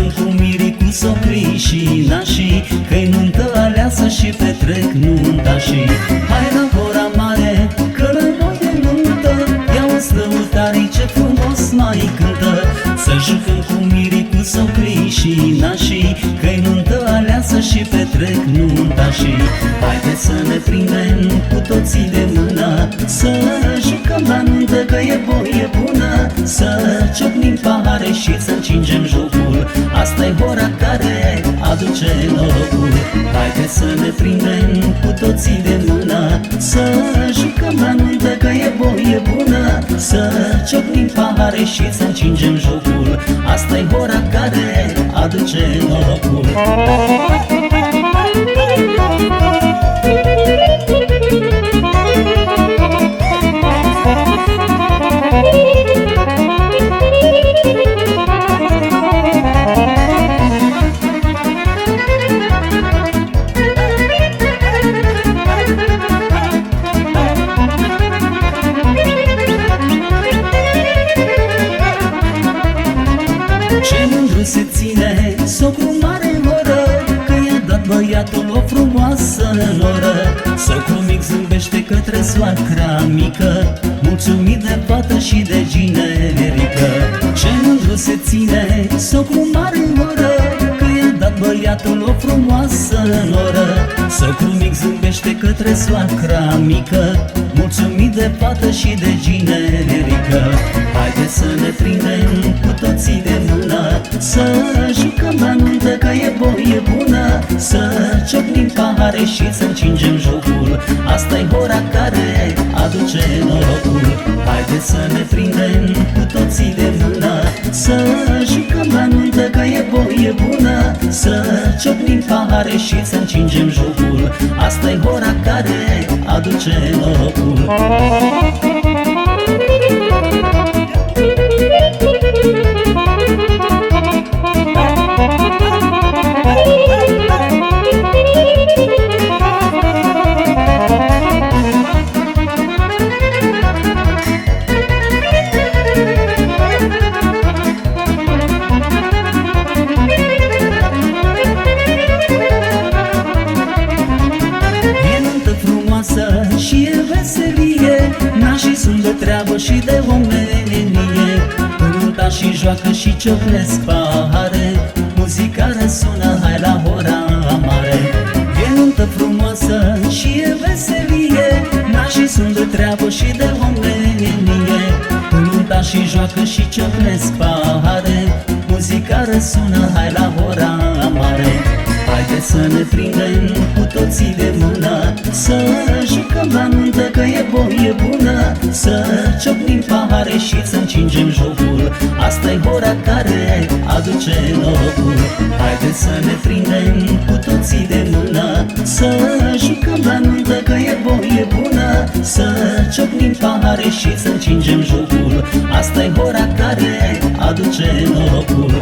jucăm cu mirii, cu socrii și nașii, că-i nuntă aleasă și petrec nuntașii. Hai la Hora Mare, că la noi e nuntă, ia-o slăutarii, ce frumos mai cântă. Să jucăm cu mirii, cu socrii și nașii, că-i nuntă aleasă și petrec nuntașii. Haideți să ne prindem cu toții de mână, să jucăm la nuntă, că e voie bună. Să ciocnim pahare și să încingem jocul, asta-i hora care aduce norocul. Haideți să ne prindem cu toții de mână, să jucăm la nuntă, că e voie bună. Să ciocnim pahare și să încingem jocul, asta-i hora care aduce norocul. Ce mândru se ține socru mare în oră, că i-a dat băiatul o frumoasă noră. Socru mic zâmbește către soacra mică, mulțumit de fată și de ginerică. Ce mândru se ține socru mare în oră, că i-a dat băiatul o frumoasă noră. Socru mic zâmbește către soacra mică, mulțumit de fată și de ginerică. Haideți să ne prindem cu toții de mână, să jucăm la nuntă, că e voie bună. Să ciocnim pahare și să încingem jocul, asta-i hora care aduce norocul. Haideți să ne prindem cu toții de mână, să jucăm la nuntă, că e voie bună. Să ciocnim pahare și să încingem jocul, asta-i hora care aduce norocul. Și e veselie, nașii sunt de treabă și de omenie. Nuntașii joacă și ciocnesc pahare, muzica răsună, hai la Hora Mare. E nuntă frumoasă și e veselie, nașii sunt de treabă și de omenie. Nuntașii joacă și ciocnesc pahare, muzica răsună, hai la Hora Mare. Haideți să ne prindem cu toții de mână, să jucăm la nuntă, că e voie bună. Să ciocnim pahare și să încingem jocul, asta-i hora care aduce norocul. Haideți să ne prindem cu toții de mână, să jucăm la nuntă, că e voie bună. Să ciocnim pahare și să încingem jocul, asta-i hora care aduce norocul.